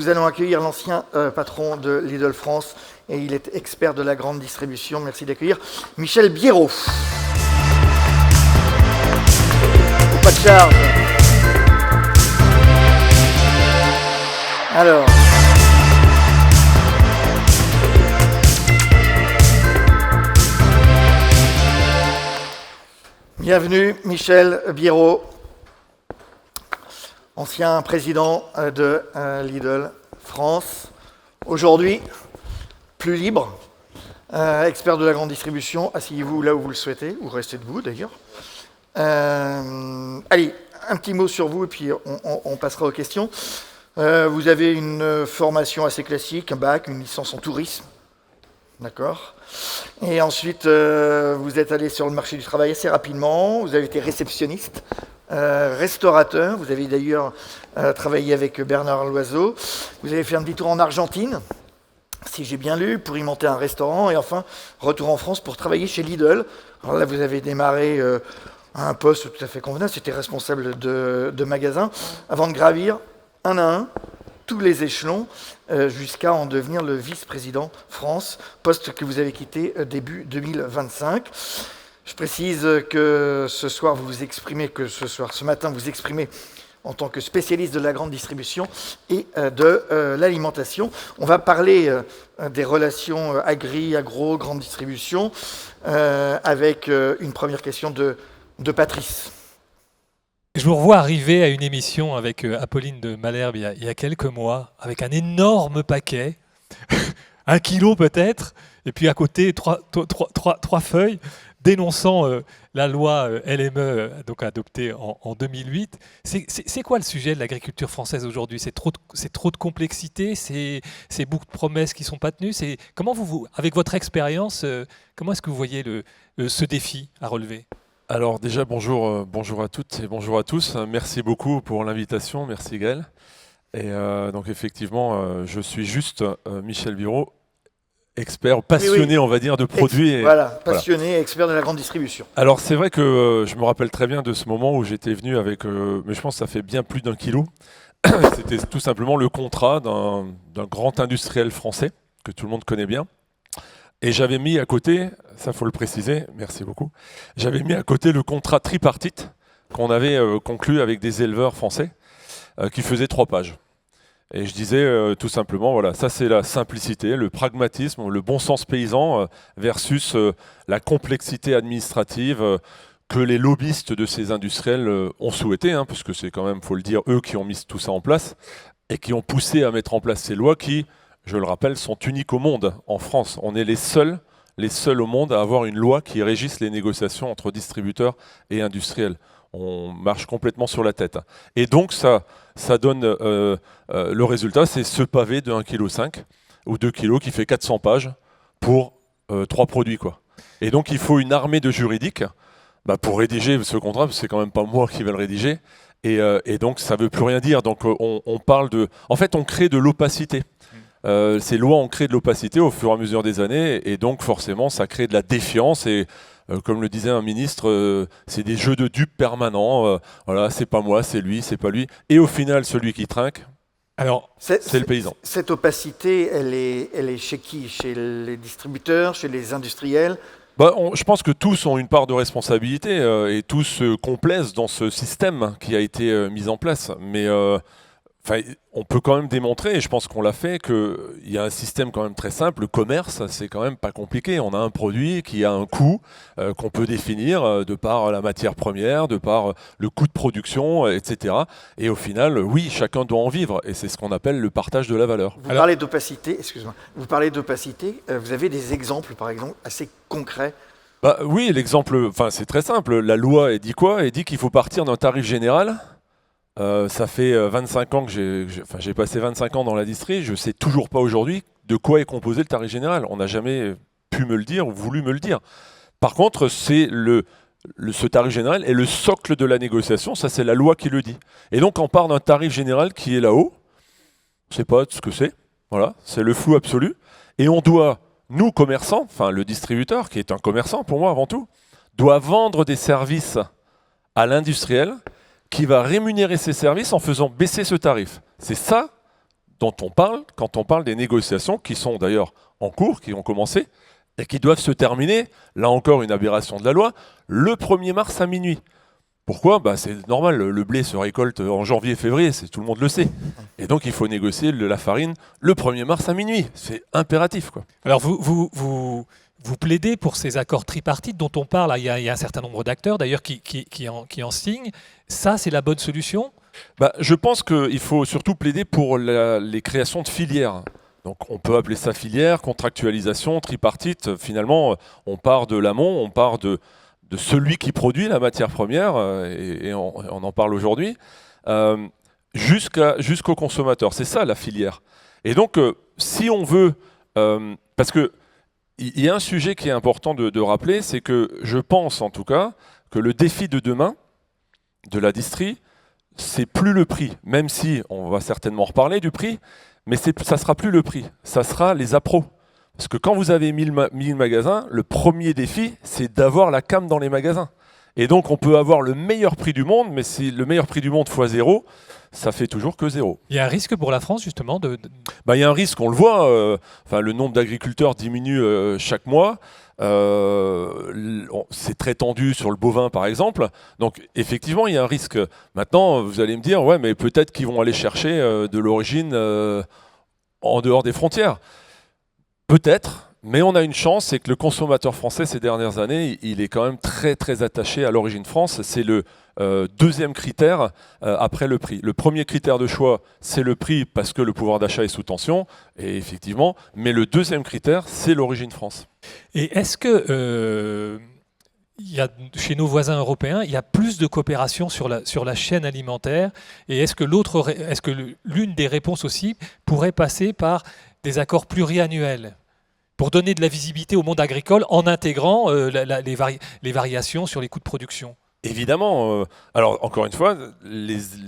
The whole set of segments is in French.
nous allons accueillir l'ancien patron de Lidl France et il est expert de la grande distribution. Merci d'accueillir Michel Biérot. Pas de charge. Alors. Bienvenue Michel Biérot, ancien président de Lidl France. Aujourd'hui, plus libre, expert de la grande distribution. Asseyez-vous là où vous le souhaitez, ou restez debout d'ailleurs. Allez, un petit mot sur vous et puis on passera aux questions. Vous avez une formation assez classique, un bac, une licence en tourisme. D'accord. Et ensuite, vous êtes allé sur le marché du travail assez rapidement. Vous avez été réceptionniste, restaurateur. Vous avez d'ailleurs travaillé avec Bernard Loiseau. Vous avez fait un petit tour en Argentine, si j'ai bien lu, pour y monter un restaurant. Et enfin, retour en France pour travailler chez Lidl. Alors là, vous avez démarré à un poste tout à fait convenable. C'était responsable de magasin, avant de gravir un à un tous les échelons, jusqu'à en devenir le vice-président France, poste que vous avez quitté début 2025. Je précise que ce matin, vous exprimez en tant que spécialiste de la grande distribution et de l'alimentation. On va parler des relations agro, grande distribution, avec une première question de Patrice. Je vous revois arriver à une émission avec Apolline de Malherbe il y a quelques mois, avec un énorme paquet, 1 kilo peut-être, et puis à côté trois feuilles dénonçant la loi LME donc adoptée en 2008. C'est quoi le sujet de l'agriculture française aujourd'hui ? C'est trop de complexité, c'est beaucoup de promesses qui ne sont pas tenues. Comment vous, avec votre expérience, comment est-ce que vous voyez ce défi à relever ? Alors déjà, bonjour à toutes et bonjour à tous. Merci beaucoup pour l'invitation, merci Gaël. Et donc effectivement, je suis juste Michel Biérot, expert, passionné on va dire de produits. Passionné, expert de la grande distribution. Alors c'est vrai que je me rappelle très bien de ce moment où j'étais venu avec, mais je pense que ça fait bien plus d'1 kilo. C'était tout simplement le contrat d'un grand industriel français que tout le monde connaît bien. Et j'avais mis à côté, ça faut le préciser, merci beaucoup, j'avais mis à côté le contrat tripartite qu'on avait conclu avec des éleveurs français qui faisaient 3 pages. Et je disais tout simplement, voilà, ça c'est la simplicité, le pragmatisme, le bon sens paysan versus la complexité administrative que les lobbyistes de ces industriels ont souhaité, parce que c'est quand même, faut le dire, eux qui ont mis tout ça en place et qui ont poussé à mettre en place ces lois qui, je le rappelle, sont uniques au monde. En France, on est les seuls au monde à avoir une loi qui régisse les négociations entre distributeurs et industriels. On marche complètement sur la tête. Et donc, ça donne le résultat, c'est ce pavé de 1,5 kg ou 2 kg qui fait 400 pages pour 3 produits, quoi. Et donc, il faut une armée de juridiques pour rédiger ce contrat, parce que c'est quand même pas moi qui vais le rédiger. Et donc, ça ne veut plus rien dire. Donc, on parle de... En fait, on crée de l'opacité. Ces lois ont créé de l'opacité au fur et à mesure des années et donc forcément ça crée de la défiance et comme le disait un ministre, c'est des jeux de dupes permanents, voilà, c'est pas moi, c'est lui, c'est pas lui, et au final celui qui trinque, alors c'est le paysan. Cette opacité, elle est chez qui ? Chez les distributeurs, chez les industriels ? Je pense que tous ont une part de responsabilité et tous se complaisent dans ce système qui a été mis en place, mais on peut quand même démontrer, et je pense qu'on l'a fait, qu'il y a un système quand même très simple. Le commerce, c'est quand même pas compliqué. On a un produit qui a un coût qu'on peut définir de par la matière première, de par le coût de production, etc. Et au final, oui, chacun doit en vivre. Et c'est ce qu'on appelle le partage de la valeur. Vous parlez d'opacité, vous avez des exemples, par exemple, assez concrets ? Oui, l'exemple, c'est très simple. La loi, elle dit quoi ? Elle dit qu'il faut partir d'un tarif général. Ça fait 25 ans que j'ai passé 25 ans dans la distri, je ne sais toujours pas aujourd'hui de quoi est composé le tarif général. On n'a jamais pu me le dire ou voulu me le dire. Par contre, c'est ce tarif général est le socle de la négociation, ça c'est la loi qui le dit. Et donc on part d'un tarif général qui est là-haut, on ne sait pas ce que c'est, voilà, c'est le flou absolu, et on doit, nous commerçants, le distributeur, qui est un commerçant pour moi avant tout, doit vendre des services à l'industriel qui va rémunérer ses services en faisant baisser ce tarif. C'est ça dont on parle quand on parle des négociations qui sont d'ailleurs en cours, qui ont commencé et qui doivent se terminer, là encore une aberration de la loi, le 1er mars à minuit. Pourquoi ? C'est normal, le blé se récolte en janvier-février, tout le monde le sait. Et donc il faut négocier la farine le 1er mars à minuit. C'est impératif, quoi. Alors vous plaidez pour ces accords tripartites dont on parle. Il y a un certain nombre d'acteurs d'ailleurs qui en signent. Ça, c'est la bonne solution ? Je pense qu'il faut surtout plaider pour les créations de filières. Donc on peut appeler ça filière, contractualisation, tripartite. Finalement, on part de l'amont, on part de celui qui produit la matière première, et on en parle aujourd'hui, jusqu'au consommateur. C'est ça la filière. Et donc, si on veut... parce qu'il y a un sujet qui est important de rappeler, c'est que je pense en tout cas que le défi de demain, de la distrie, c'est plus le prix, même si on va certainement reparler du prix, mais ça sera plus le prix, ça sera les appros. Parce que quand vous avez 1000 magasins, le premier défi, c'est d'avoir la cam dans les magasins. Et donc, on peut avoir le meilleur prix du monde, mais si le meilleur prix du monde fois 0, ça fait toujours que 0. Il y a un risque pour la France, justement Il y a un risque, on le voit. Le nombre d'agriculteurs diminue chaque mois. C'est très tendu sur le bovin, par exemple. Donc, effectivement, il y a un risque. Maintenant, vous allez me dire, ouais, mais peut-être qu'ils vont aller chercher de l'origine en dehors des frontières. Peut-être, mais on a une chance, c'est que le consommateur français ces dernières années, il est quand même très très attaché à l'origine France. C'est le deuxième critère après le prix. Le premier critère de choix, c'est le prix parce que le pouvoir d'achat est sous tension, et effectivement, mais le deuxième critère, c'est l'origine France. Et est-ce que chez nos voisins européens, il y a plus de coopération sur la chaîne alimentaire, et est-ce que l'une des réponses aussi pourrait passer par des accords pluriannuels pour donner de la visibilité au monde agricole en intégrant les variations sur les coûts de production ? Évidemment. Alors, encore une fois,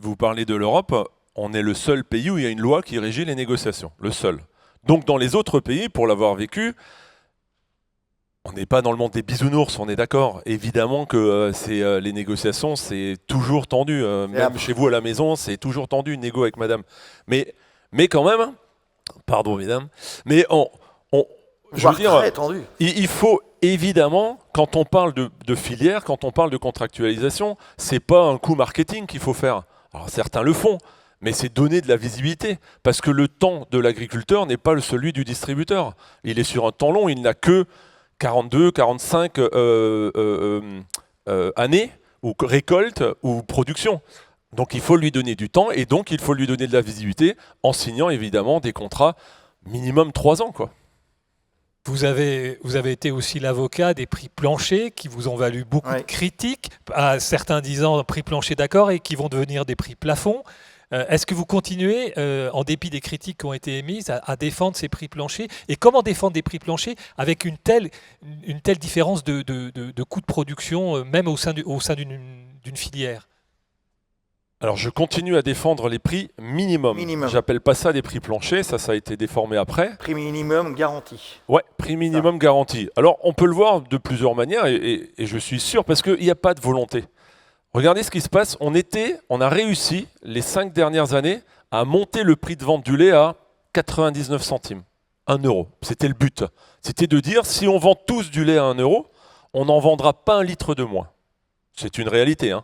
vous parlez de l'Europe, on est le seul pays où il y a une loi qui régit les négociations. Le seul. Donc, dans les autres pays, pour l'avoir vécu, on n'est pas dans le monde des bisounours, on est d'accord. Évidemment que les négociations, c'est toujours tendu. Même chez vous à la maison, c'est toujours tendu, une négo avec madame. Mais quand même... Pardon, mesdames. Mais je veux dire, il faut évidemment, quand on parle de filière, quand on parle de contractualisation, c'est pas un coup marketing qu'il faut faire. Alors certains le font, mais c'est donner de la visibilité. Parce que le temps de l'agriculteur n'est pas celui du distributeur. Il est sur un temps long, il n'a que 42, 45 années, ou récolte, ou production. Donc il faut lui donner du temps et donc il faut lui donner de la visibilité en signant évidemment des contrats minimum 3 ans, quoi. Vous avez été aussi l'avocat des prix planchers qui vous ont valu beaucoup de critiques, à certains disant prix planchers d'accord et qui vont devenir des prix plafonds. Est-ce que vous continuez, en dépit des critiques qui ont été émises, à défendre ces prix planchers ? Et comment défendre des prix planchers avec une telle différence de coûts de production, même au sein d'une filière ? Alors je continue à défendre les prix minimum. J'appelle pas ça des prix planchers, ça a été déformé après. Prix minimum garanti. Ouais, prix minimum garanti. Alors on peut le voir de plusieurs manières et je suis sûr parce qu'il n'y a pas de volonté. Regardez ce qui se passe, on a réussi les 5 dernières années à monter le prix de vente du lait à 99 centimes, 1 euro. C'était le but. C'était de dire si on vend tous du lait à 1 euro, on n'en vendra pas 1 litre de moins. C'est une réalité, hein.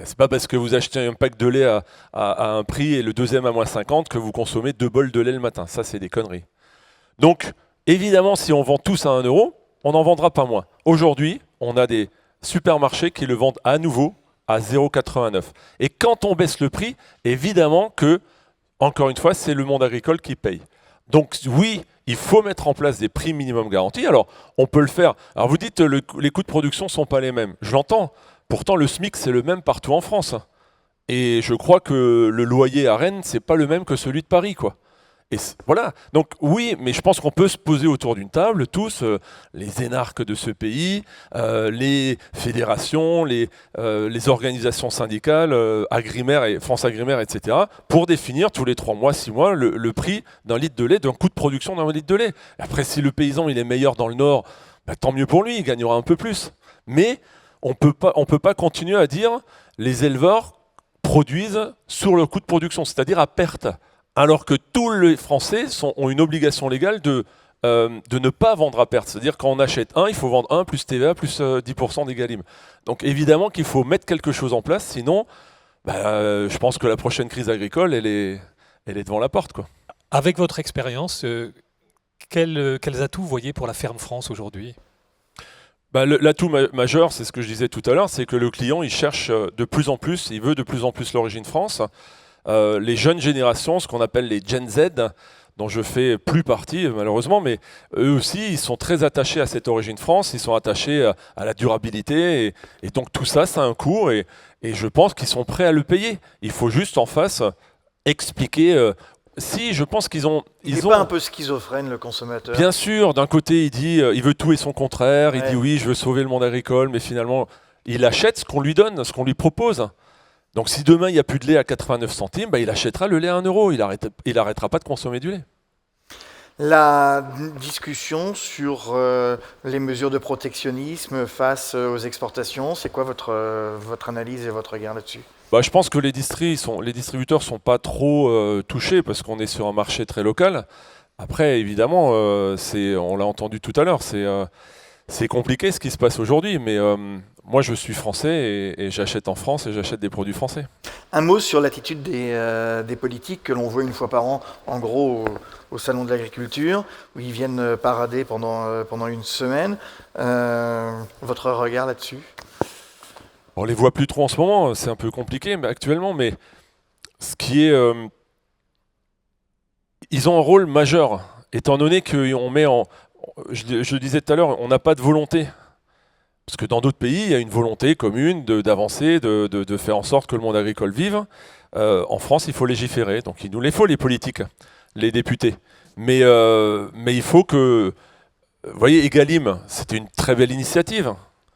C'est pas parce que vous achetez un pack de lait à un prix et le deuxième à moins 50 que vous consommez 2 bols de lait le matin. Ça, c'est des conneries. Donc, évidemment, si on vend tous à 1 euro, on n'en vendra pas moins. Aujourd'hui, on a des supermarchés qui le vendent à nouveau à 0,89. Et quand on baisse le prix, évidemment que, encore une fois, c'est le monde agricole qui paye. Donc oui, il faut mettre en place des prix minimum garantis. Alors, on peut le faire. Alors, vous dites que les coûts de production ne sont pas les mêmes. Je l'entends. Pourtant, le SMIC, c'est le même partout en France. Et je crois que le loyer à Rennes, c'est pas le même que celui de Paris, quoi. Et voilà. Donc oui, mais je pense qu'on peut se poser autour d'une table, tous, les énarques de ce pays, les fédérations, les organisations syndicales, Agrimaire et France Agrimaire, etc., pour définir tous les 3 mois, 6 mois, le prix d'un litre de lait, d'un coût de production d'un litre de lait. Après, si le paysan il est meilleur dans le Nord, bah, tant mieux pour lui, il gagnera un peu plus. Mais on peut pas continuer à dire les éleveurs produisent sur le coût de production, c'est-à-dire à perte. alors que tous les Français ont une obligation légale de ne pas vendre à perte. C'est-à-dire quand on achète un, il faut vendre un plus TVA plus 10% d'Egalim. Donc évidemment qu'il faut mettre quelque chose en place, sinon je pense que la prochaine crise agricole, elle est devant la porte, quoi. Avec votre expérience, quels atouts vous voyez pour la ferme France aujourd'hui ? L'atout majeur, c'est ce que je disais tout à l'heure, c'est que le client, il cherche de plus en plus, il veut de plus en plus l'origine France. Les jeunes générations, ce qu'on appelle les Gen Z, dont je fais plus partie malheureusement, mais eux aussi, ils sont très attachés à cette origine France, ils sont attachés à la durabilité, et donc tout ça, ça a un coût, et je pense qu'ils sont prêts à le payer. Il faut juste en face expliquer... Si, je pense qu'ils ont... Il n'est pas un peu schizophrène, le consommateur ? Bien sûr, d'un côté, il dit il veut tout et son contraire, il Ouais. dit oui, je veux sauver le monde agricole, mais finalement, il achète ce qu'on lui donne, ce qu'on lui propose. Donc si demain, il n'y a plus de lait à 89 centimes, il achètera le lait à 1 euro, il arrêtera pas de consommer du lait. La discussion sur les mesures de protectionnisme face aux exportations, c'est quoi votre analyse et votre regard là-dessus ? Je pense que les distributeurs sont pas trop touchés parce qu'on est sur un marché très local. Après, évidemment, on l'a entendu tout à l'heure, c'est compliqué ce qui se passe aujourd'hui, mais moi je suis français et j'achète en France et j'achète des produits français. Un mot sur l'attitude des politiques que l'on voit une fois par an, en gros, au Salon de l'Agriculture, où ils viennent parader pendant une semaine. Votre regard là-dessus ? On les voit plus trop en ce moment, c'est un peu compliqué actuellement, mais ce qui est... ils ont un rôle majeur, étant donné qu'on met en... Je le disais tout à l'heure, on n'a pas de volonté. Parce que dans d'autres pays, il y a une volonté commune d'avancer, de faire en sorte que le monde agricole vive. En France, il faut légiférer, donc il nous les faut, les politiques, les députés. Mais il faut que... Vous voyez, Egalim, c'était une très belle initiative.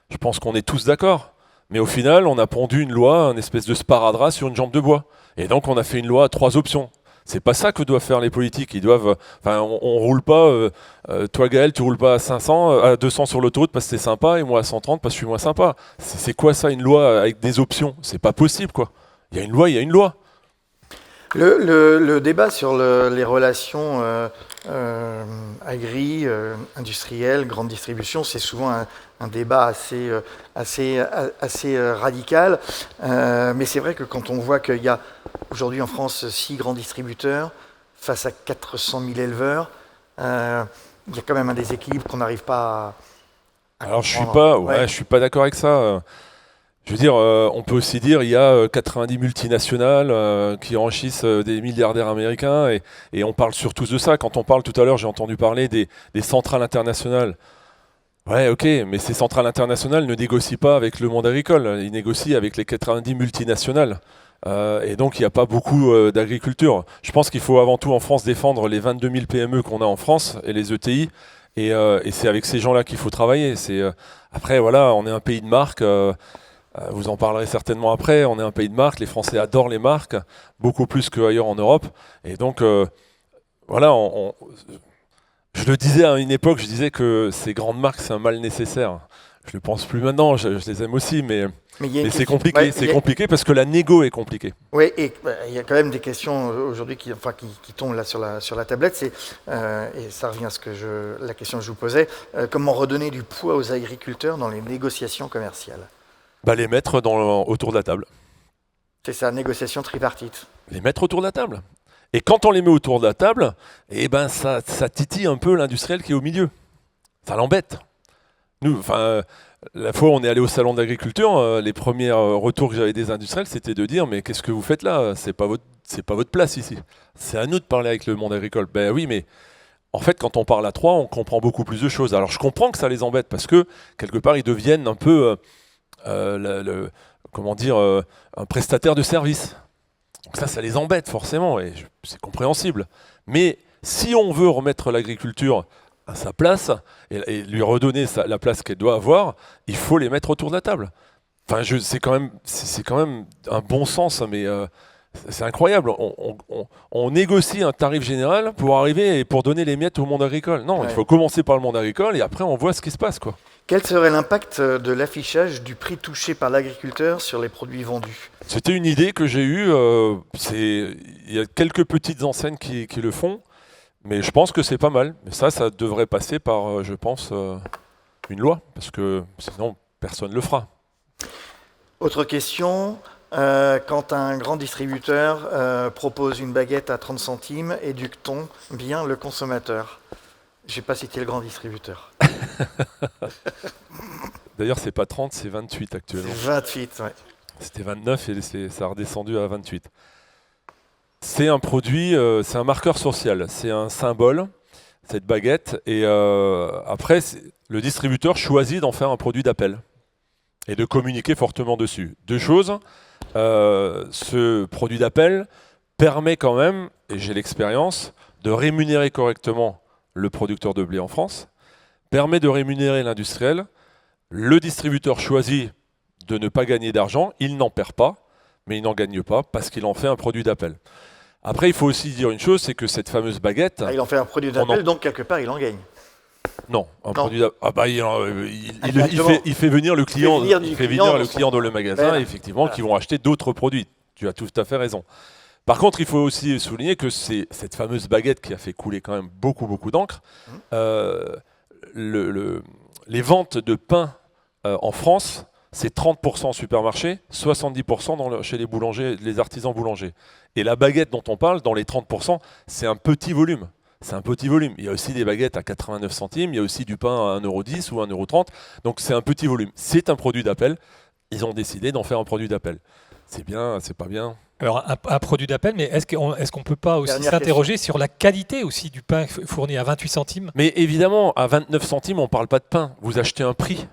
Je pense qu'on est tous d'accord. Mais au final, on a pondu une loi, une espèce de sparadrap sur une jambe de bois. Et donc, on a fait une loi à 3 options. C'est pas ça que doivent faire les politiques. Ils doivent, on roule pas. Toi, Gaël, tu roules pas à 200 sur l'autoroute parce que c'est sympa, et moi à 130 parce que je suis moins sympa. C'est quoi ça, une loi avec des options ? C'est pas possible, quoi. Il y a une loi, il y a une loi. Le débat sur les relations industrielles, grande distribution, c'est souvent un débat assez radical. Mais c'est vrai que quand on voit qu'il y a aujourd'hui en France 6 grands distributeurs face à 400 000 éleveurs, il y a quand même un déséquilibre qu'on n'arrive pas à Alors comprendre. je suis pas d'accord avec ça. Je veux dire, on peut aussi dire il y a 90 multinationales qui enrichissent des milliardaires américains et on parle surtout de ça. Quand on parle tout à l'heure, j'ai entendu parler des centrales internationales. Ouais, ok, mais ces centrales internationales ne négocient pas avec le monde agricole, ils négocient avec les 90 multinationales. Et donc il n'y a pas beaucoup d'agriculture. Je pense qu'il faut avant tout en France défendre les 22 000 PME qu'on a en France et les ETI. Et c'est avec ces gens-là qu'il faut travailler. Après, voilà, on est un pays de marque. Vous en parlerez certainement après, on est un pays de marque, les Français adorent les marques, beaucoup plus qu'ailleurs en Europe. Et donc, voilà, je le disais à une époque, je disais que ces grandes marques, c'est un mal nécessaire. Je ne le pense plus maintenant, je les aime aussi, mais c'est compliqué. Ouais, c'est compliqué parce que la négo est compliquée. Oui, et il y a quand même des questions aujourd'hui qui tombent là sur la tablette. Et ça revient à la question que je vous posais. Comment redonner du poids aux agriculteurs dans les négociations commerciales ? Les mettre autour de la table. C'est ça, négociation tripartite. Les mettre autour de la table. Et quand on les met autour de la table, ça titille un peu l'industriel qui est au milieu. Ça l'embête. Nous, la fois où on est allé au salon d'agriculture, les premiers retours que j'avais des industriels, c'était de dire mais qu'est-ce que vous faites là ? C'est pas votre place ici. C'est à nous de parler avec le monde agricole. Ben oui, mais en fait, quand on parle à 3, on comprend beaucoup plus de choses. Alors je comprends que ça les embête parce que quelque part ils deviennent un peu un prestataire de service. Donc ça les embête forcément, et c'est compréhensible. Mais si on veut remettre l'agriculture à sa place, et lui redonner la place qu'elle doit avoir, il faut les mettre autour de la table. C'est quand même un bon sens, mais c'est incroyable. On négocie un tarif général pour arriver et pour donner les miettes au monde agricole. Non, il faut commencer par le monde agricole, et après on voit ce qui se passe, quoi. Quel serait l'impact de l'affichage du prix touché par l'agriculteur sur les produits vendus ? C'était une idée que j'ai eue. Il y a quelques petites enseignes qui le font, mais je pense que c'est pas mal. Mais ça devrait passer par, je pense, une loi, parce que sinon, personne ne le fera. Autre question, quand un grand distributeur propose une baguette à 30 centimes, éduque-t-on bien le consommateur? Je n'ai pas cité le grand distributeur. D'ailleurs, c'est pas 30, c'est 28 actuellement. 28, ouais. C'était 29 et ça a redescendu à 28. C'est un produit, c'est un marqueur social, c'est un symbole, cette baguette. Et après, le distributeur choisit d'en faire un produit d'appel et de communiquer fortement dessus. Deux choses, ce produit d'appel permet quand même, et j'ai l'expérience, de rémunérer correctement le producteur de blé en France, permet de rémunérer l'industriel. Le distributeur choisit de ne pas gagner d'argent, il n'en perd pas, mais il n'en gagne pas parce qu'il en fait un produit d'appel. Après, il faut aussi dire une chose, c'est que cette fameuse baguette... il en fait un produit d'appel, donc quelque part, il en gagne. Non, produit d'appel... Ah bah, il fait venir le client, il fait venir le client dans le magasin, effectivement, qui vont acheter d'autres produits. Tu as tout à fait raison. Par contre, il faut aussi souligner que c'est cette fameuse baguette qui a fait couler quand même beaucoup d'encre. Les ventes de pain en France, c'est 30% en supermarché, 70% chez les boulangers, les artisans boulangers. Et la baguette dont on parle, dans les 30%, c'est un petit volume. C'est un petit volume. Il y a aussi des baguettes à 89 centimes, il y a aussi du pain à 1,10 € ou 1,30 €. Donc c'est un petit volume. C'est un produit d'appel. Ils ont décidé d'en faire un produit d'appel. C'est bien, c'est pas bien. Alors un produit d'appel, mais est-ce qu'on ne peut pas aussi s'interroger sur la qualité aussi du pain fourni à 28 centimes? Mais évidemment, à 29 centimes, on ne parle pas de pain. Vous achetez un prix.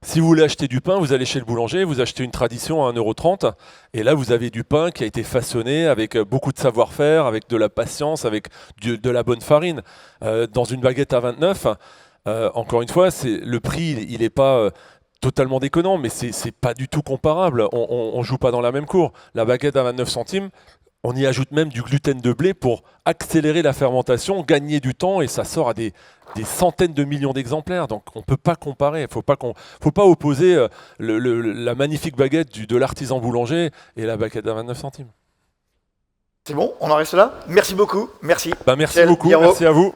Si vous voulez acheter du pain, vous allez chez le boulanger, vous achetez une tradition à 1,30 €, et là vous avez du pain qui a été façonné avec beaucoup de savoir-faire, avec de la patience, avec de la bonne farine. Dans une baguette à 29, encore une fois, le prix, il n'est pas totalement déconnant, mais c'est pas du tout comparable. On joue pas dans la même cour. La baguette à 29 centimes, on y ajoute même du gluten de blé pour accélérer la fermentation, gagner du temps, et ça sort à des centaines de millions d'exemplaires. Donc on ne peut pas comparer. Il ne faut pas opposer la magnifique baguette de l'artisan boulanger et la baguette à 29 centimes. C'est bon, on en reste là. Merci beaucoup. Merci. Merci beaucoup. Merci à vous.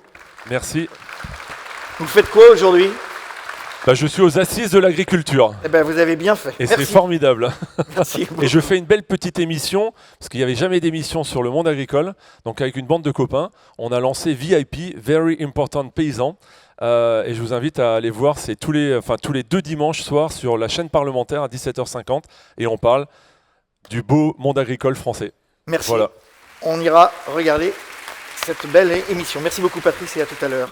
Merci. Vous faites quoi aujourd'hui ? Je suis aux assises de l'agriculture. Eh ben, vous avez bien fait. Et c'est formidable. Merci beaucoup. Et je fais une belle petite émission, parce qu'il n'y avait jamais d'émission sur le monde agricole. Donc avec une bande de copains, on a lancé VIP, Very Important Paysan. Et je vous invite à aller voir, c'est tous les 2 dimanches soirs sur la chaîne parlementaire à 17h50. Et on parle du beau monde agricole français. Merci. Voilà. On ira regarder cette belle émission. Merci beaucoup Patrice et à tout à l'heure.